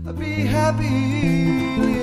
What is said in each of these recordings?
I'd be happy. Hey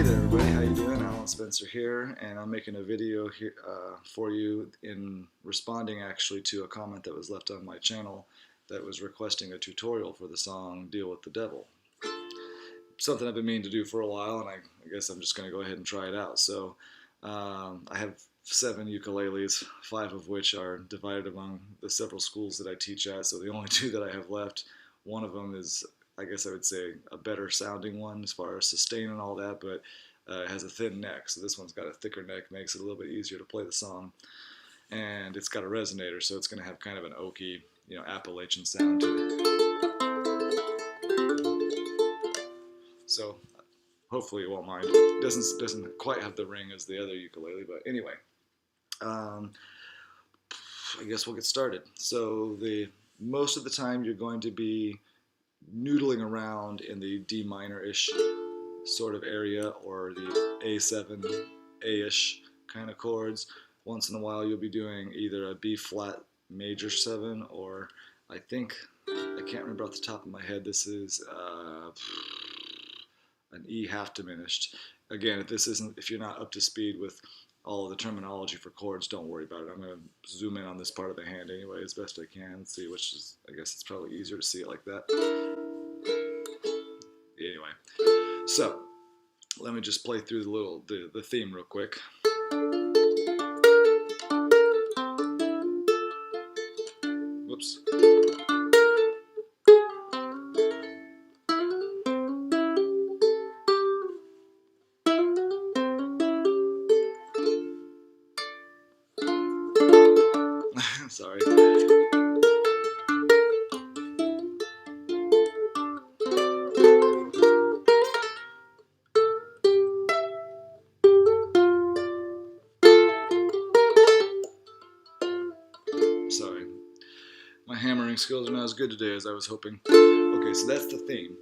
there everybody, how you doing? Allan Spencer here, and I'm making a video here for you in responding actually to a comment that was left on my channel that was requesting a tutorial for the song Deal with the Devil. Something I've been meaning to do for a while, and I guess I'm just going to go ahead and try it out. So I have 7 ukuleles, 5 of which are divided among the several schools that I teach at, so the only 2 that I have left, one of them is, I guess I would say, a better sounding one as far as sustain and all that, but it has a thin neck, so this one's got a thicker neck, makes it a little bit easier to play the song. And it's got a resonator, so it's going to have kind of an oaky, Appalachian sound to it. So hopefully you won't mind. It doesn't quite have the ring as the other ukulele, but anyway. I guess we'll get started. So most of the time you're going to be noodling around in the D minor-ish sort of area, or the A7, A-ish kind of chords. Once in a while you'll be doing either a B flat major 7, or I can't remember off the top of my head, this is an E half diminished. Again, if you're not up to speed with all of the terminology for chords, don't worry about it. I'm going to zoom in on this part of the hand anyway as best I can, see which is, I guess it's probably easier to see it like that. Anyway, so let me just play through the theme real quick. Whoops. Sorry. Sorry. My hammering skills are not as good today as I was hoping. Okay, so that's the theme.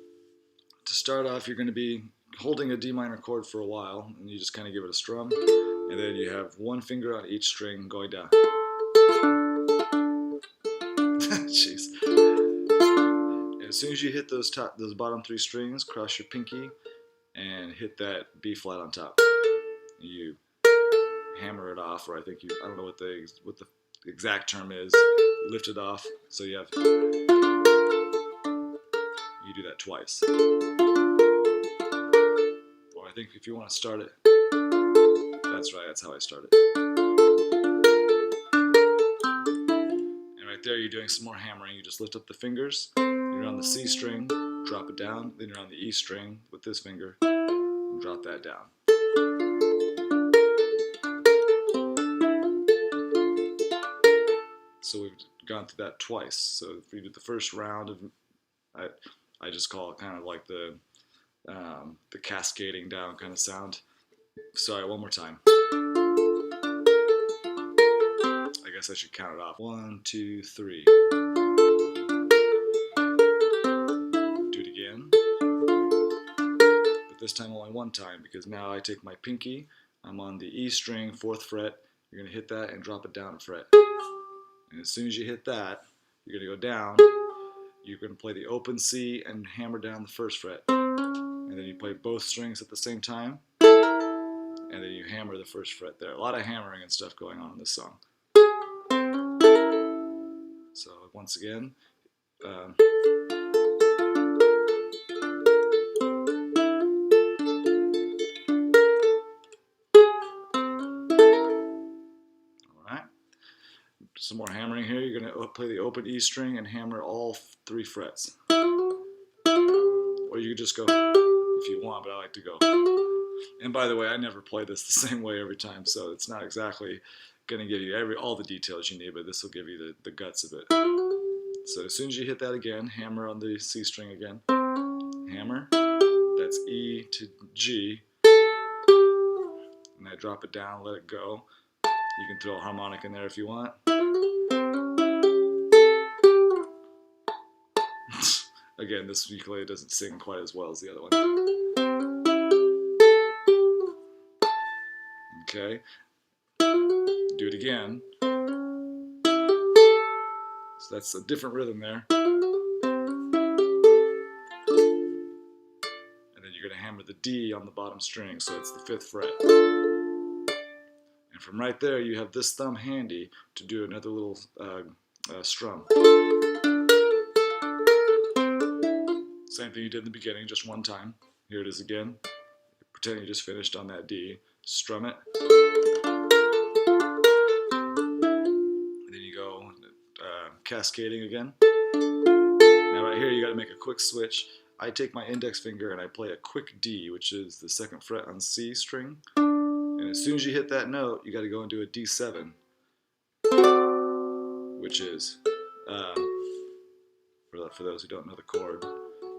To start off, you're going to be holding a D minor chord for a while, and you just kind of give it a strum, and then you have one finger on each string going down. Jeez. And as soon as you hit those bottom 3 strings, cross your pinky and hit that B flat on top. You hammer it off, or I don't know what the exact term is. Lift it off. So you do that twice. Or I think if you want to start it, that's right, that's how I start it. And right there you're doing some more hammering. You just lift up the fingers, you're on the C string, drop it down, then you're on the E string with this finger, and drop that down. So we've gone through that twice. So if we did the first round of, I just call it kind of like the cascading down kind of sound. Sorry, one more time. I guess I should count it off. 1, 2, 3. Do it again. But this time only one time, because now I take my pinky, I'm on the E string, 4th fret. You're going to hit that and drop it down a fret. And as soon as you hit that, you're going to go down. You're going to play the open C and hammer down the 1st fret. And then you play both strings at the same time. And then you hammer the 1st fret there. A lot of hammering and stuff going on in this song. So once again, some more hammering here. You're going to play the open E string and hammer all 3 frets. Or you could just go if you want, but I like to go. And by the way, I never play this the same way every time, so it's not exactly going to give you all the details you need, but this will give you the guts of it. So as soon as you hit that again, hammer on the C string again. Hammer. That's E to G. And I drop it down, let it go. You can throw a harmonic in there if you want. Again, this ukulele doesn't sing quite as well as the other one. Okay. Do it again. So that's a different rhythm there. And then you're going to hammer the D on the bottom string, so it's the 5th fret. And from right there, you have this thumb handy to do another little strum. Same thing you did in the beginning, just one time. Here it is again. Pretend you just finished on that D. Strum it. And then you go cascading again. Now right here you got to make a quick switch. I take my index finger and I play a quick D, which is the 2nd fret on C string. And as soon as you hit that note, you got to go into a D7, which is, for those who don't know the chord,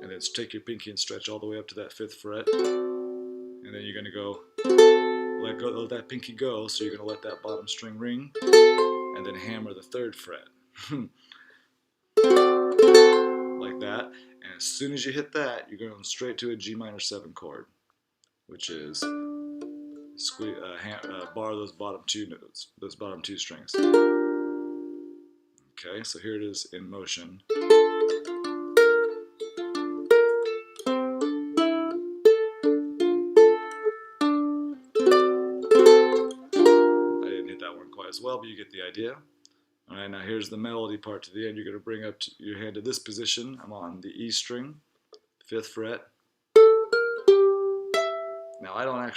and then take your pinky and stretch all the way up to that 5th fret, and then you're going to go, let that pinky go, so you're going to let that bottom string ring, and then hammer the 3rd fret. Like that, and as soon as you hit that, you're going straight to a G minor 7 chord, which is bar those bottom 2 notes, those bottom 2 strings. Okay, so here it is in motion. I didn't hit that one quite as well, but you get the idea. Alright, now here's the melody part to the end. You're going to bring up your hand to this position. I'm on the E string, 5th fret. Now I don't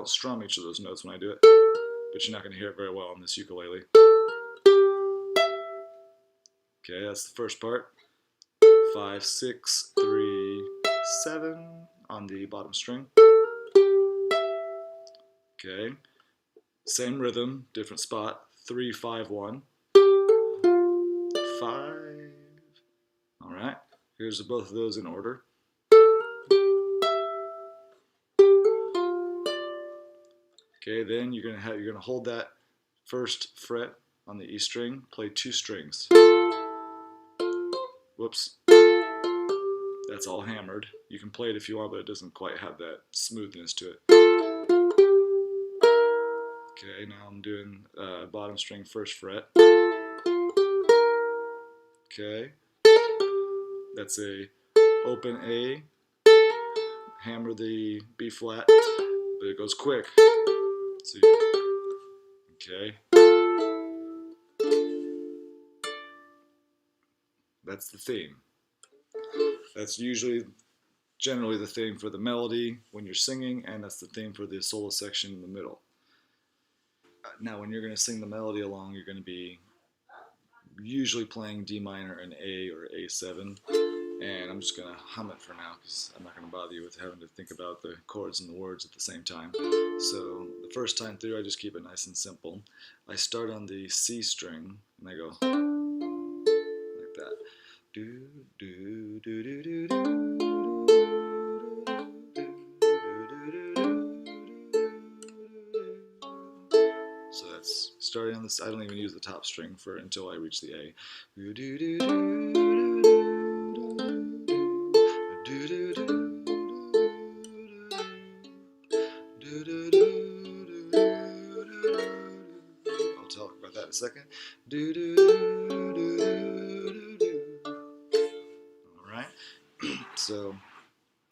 strum each of those notes when I do it, but you're not going to hear it very well on this ukulele. Okay, that's the first part. 5, 6, 3, 7 on the bottom string. Okay, same rhythm, different spot. 3, 5, 1. 5. Alright, here's both of those in order. Okay, then you're gonna hold that 1st fret on the E string, play 2 strings. Whoops. That's all hammered. You can play it if you want, but it doesn't quite have that smoothness to it. Okay, now I'm doing bottom string 1st fret. Okay, that's a open A, hammer the B flat, but it goes quick. So okay, that's the theme. That's generally the theme for the melody when you're singing, and that's the theme for the solo section in the middle. Now when you're going to sing the melody along, you're going to be usually playing D minor and A or A7, and I'm just going to hum it for now because I'm not going to bother you with having to think about the chords and the words at the same time. So the first time through I just keep it nice and simple. I start on the C string and I go like that. Do, do, do, do, do, do. So that's starting on this. I don't even use the top string until I reach the A. I'll talk about that in a second. Alright, so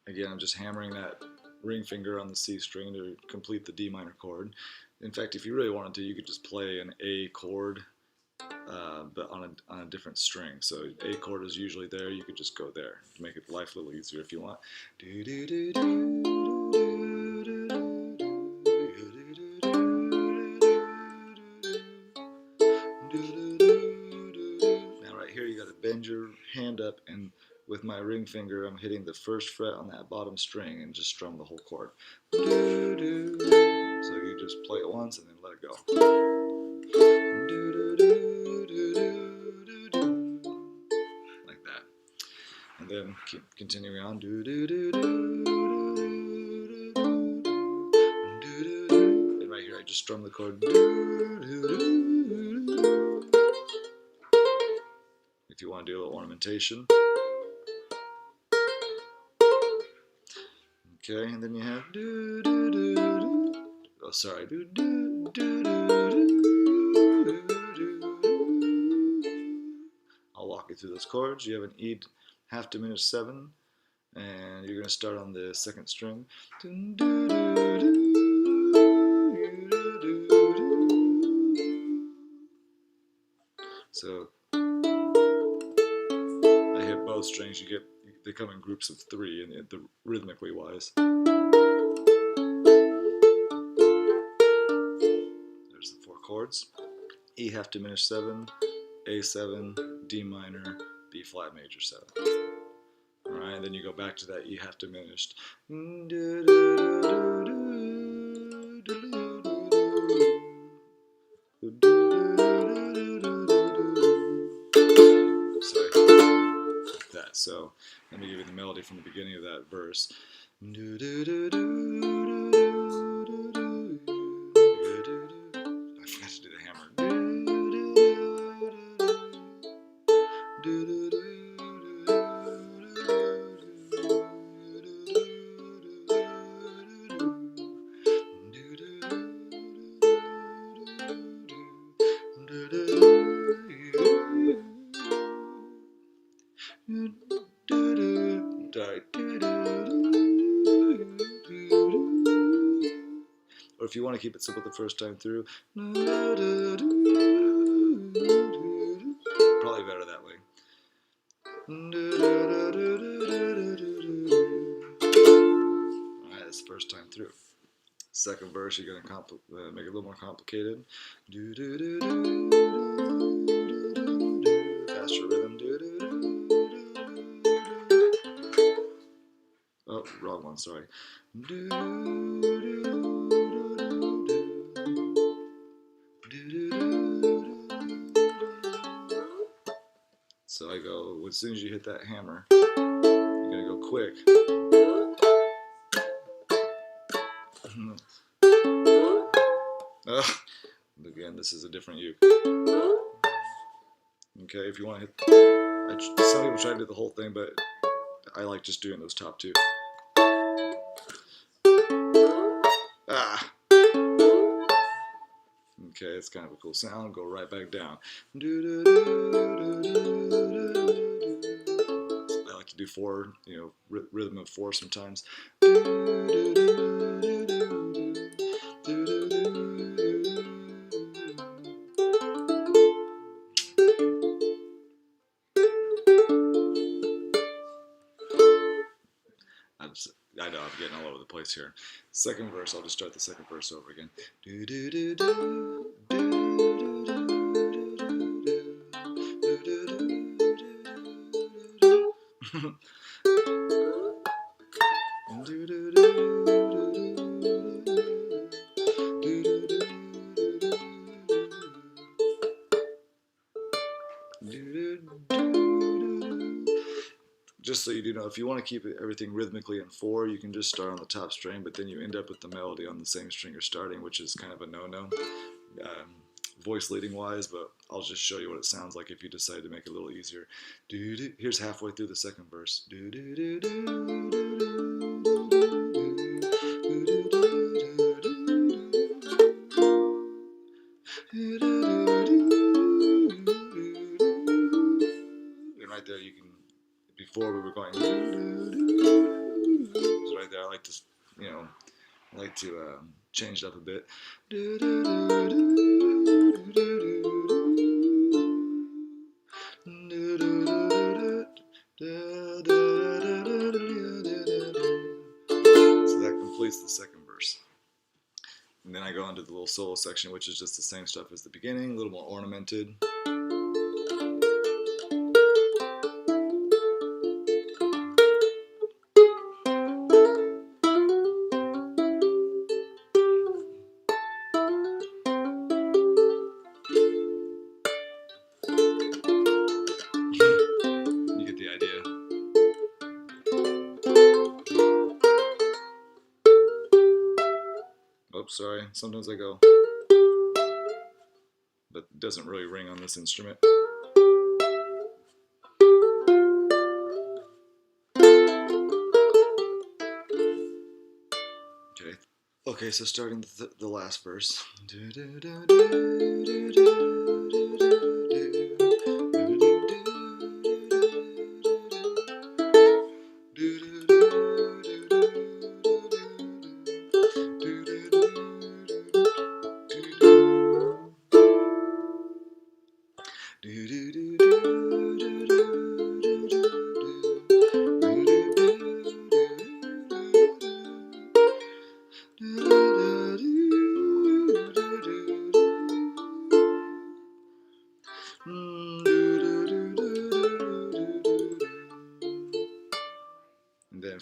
again I'm just hammering that ring finger on the C string to complete the D minor chord. In fact, if you really wanted to, you could just play an A chord, but on a different string. So A chord is usually there, you could just go there to make it life a little easier if you want. Now right here you got to bend your hand up, and with my ring finger I'm hitting the 1st fret on that bottom string and just strum the whole chord. So you just play it once and then let it go. Like that. And then keep continuing on. And right here I just strum the chord. If you want to do a little ornamentation. Okay, and then you have oh sorry, chords. You have an E half diminished 7, and you're going to start on the second string. So I hit both strings. They come in groups of 3, and the rhythmically wise. There's the 4 chords: E half diminished 7, A7, D minor, B flat major 7. Alright, then you go back to that E half diminished. Sorry, like that. So let me give you the melody from the beginning of that verse. I forgot to do the hammer. Or if you want to keep it simple the first time through, probably better that way. Alright, that's the first time through. Second verse, you're going to make it a little more complicated. Faster rhythm. Oh, wrong one, sorry. So I go, as soon as you hit that hammer, you're going to go quick. Again, this is a different uke. Okay, if you want to hit, some people try to do the whole thing, but I like just doing those top 2. Ah! Okay, it's kind of a cool sound. Go right back down. I like to do 4, rhythm of 4 sometimes. I know I'm getting all over the place here. Second verse, I'll just start the second verse over again. Just so you do know, if you want to keep everything rhythmically in 4, you can just start on the top string, but then you end up with the melody on the same string you're starting, which is kind of a no-no, voice leading wise, but I'll just show you what it sounds like if you decide to make it a little easier. Here's halfway through the second verse. And right there you can, before we were going, right there I like to, change it up a bit. So that completes the second verse. And then I go into the little solo section, which is just the same stuff as the beginning, a little more ornamented. You get the idea. Oops, sorry. Sometimes I go, but it doesn't really ring on this instrument. Okay, so starting the last verse.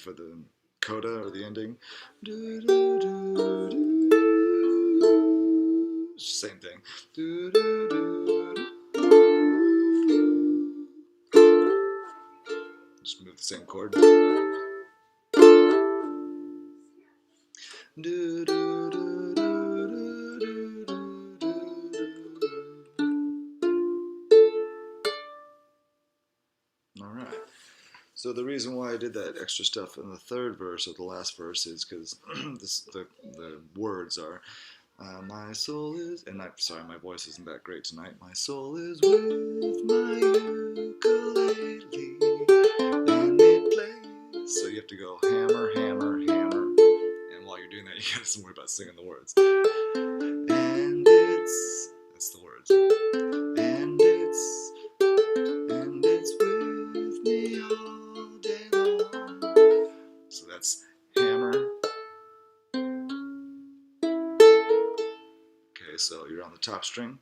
for the coda or the ending. Same thing. Just move the same chord. Alright. So the reason why I did that extra stuff in the third verse of the last verse is because the words are my soul is, and I'm sorry, my voice isn't that great tonight. My soul is with my ukulele, and it plays. So you have to go hammer, hammer, hammer, and while you're doing that, you gotta worry about singing the words. And that's the words. And it's with me all day long. So that's hammer. Okay, so you're on the top string,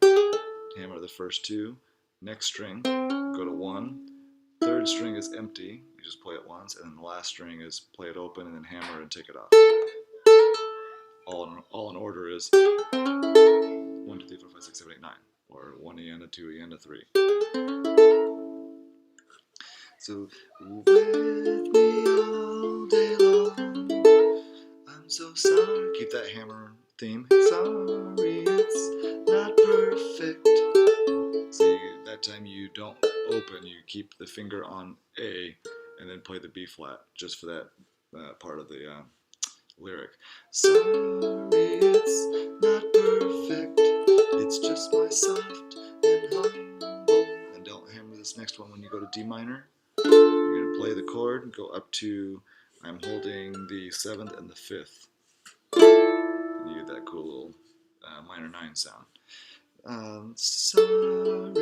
hammer the first two, next string, go to 1, third string is empty, you just play it once, and then the last string is play it open and then hammer and take it off. All in order is 1, 2, 3, 4, 5, 6, 7, 8, 9, or 1 E and a 2 E and a 3. So, with me all day long, I'm so sorry. Keep that hammer theme. Sorry, it's not perfect. So that time you don't open, you keep the finger on A and then play the B flat just for that part of the lyric. Sorry, it's not perfect. It's just my soft and humble. And don't hammer this next one when you go to D minor. You're going to play the chord and go up to, I'm holding the 7th and the 5th. And you get that cool little minor 9 sound. Sorry,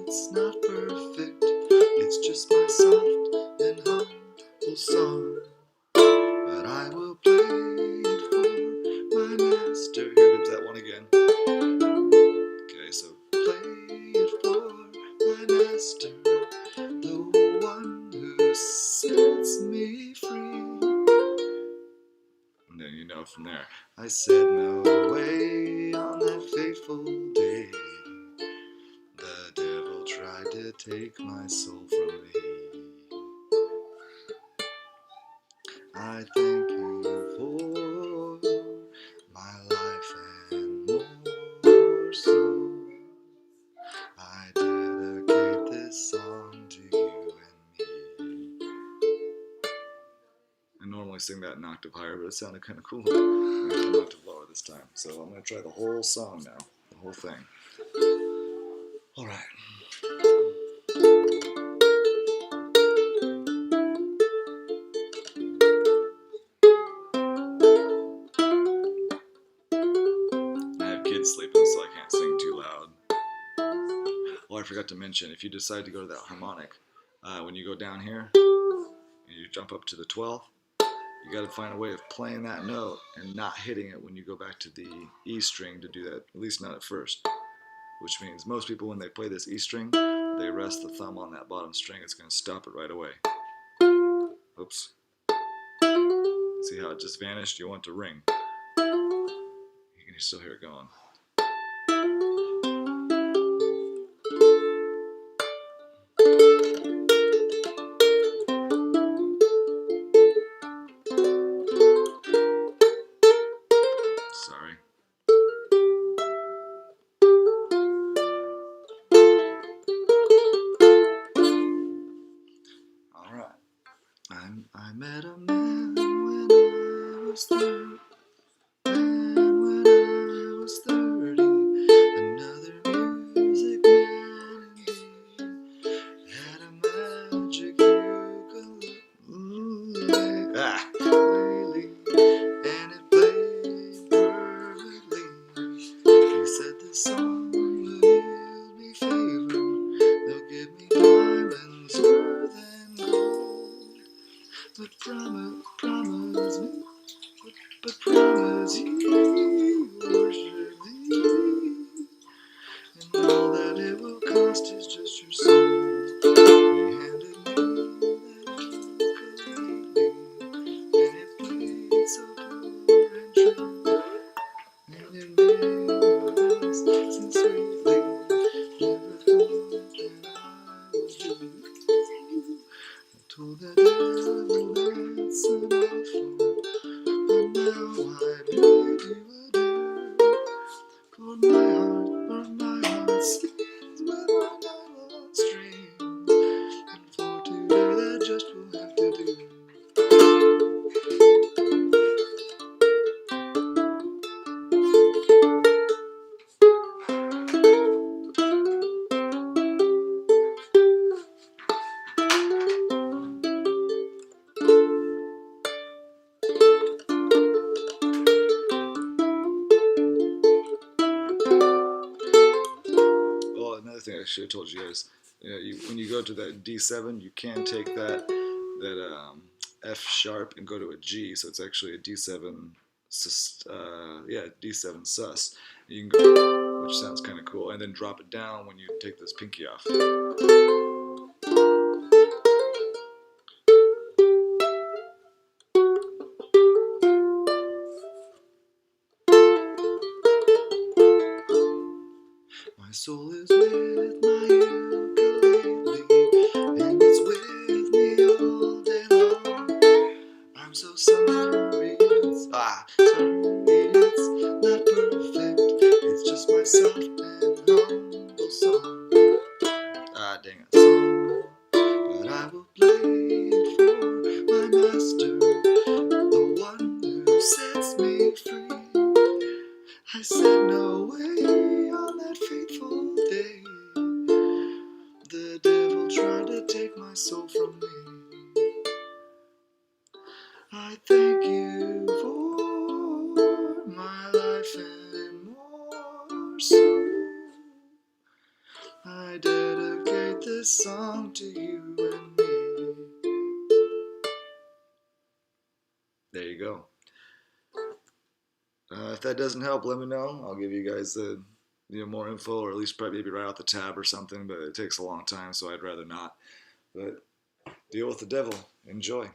it's not perfect. It's just my soft and humble song. But I will play it for my master. Here comes that one again. Okay, so play it for my master, the one who sets me free. And then you know from there. I said no way on that fateful day. The devil tried to take my soul from me. I thank you for my life and more so. I dedicate this song to you and me. I normally sing that an octave higher, but it sounded kind of cool. I'm going an octave lower this time. So I'm going to try the whole song now, the whole thing. Alright. I have kids sleeping, so I can't sing too loud. Oh, I forgot to mention, if you decide to go to that harmonic, when you go down here, and you jump up to the 12th, you got to find a way of playing that note and not hitting it when you go back to the E string to do that, at least not at first. Which means most people, when they play this E string, they rest the thumb on that bottom string. It's going to stop it right away. Oops. See how it just vanished? You want it to ring. You can still hear it going. Sorry. Alright. I met a man when I was 30. When I was 30. Another music man indeed. Had a magic ukulele. And it played perfectly. He said this song will yield me favor. They'll give me diamonds more than gold. But promise me, scenes with my nylon strings, and for today that just will have to do. Oh, another thing I should have told you guys, when you go to that D7, you can take that F sharp and go to a G, so it's actually a D7 D7 sus. You can go, which sounds kind of cool, and then drop it down when you take this pinky off. My soul is with my ukulele, and it's with me all day long. I'm so sorry it's not perfect. It's just my soft and humble song. Dang it, song. But I will play it for my master, the one who sets me free. I said no way on that fateful day. The devil tried to take my soul from me. I thank you for my life and more so. I dedicate this song to you and me. There you go. If that doesn't help, let me know. I'll give you guys more info, or at least probably maybe write out the tab or something, but it takes a long time, so I'd rather not. But deal with the devil. Enjoy.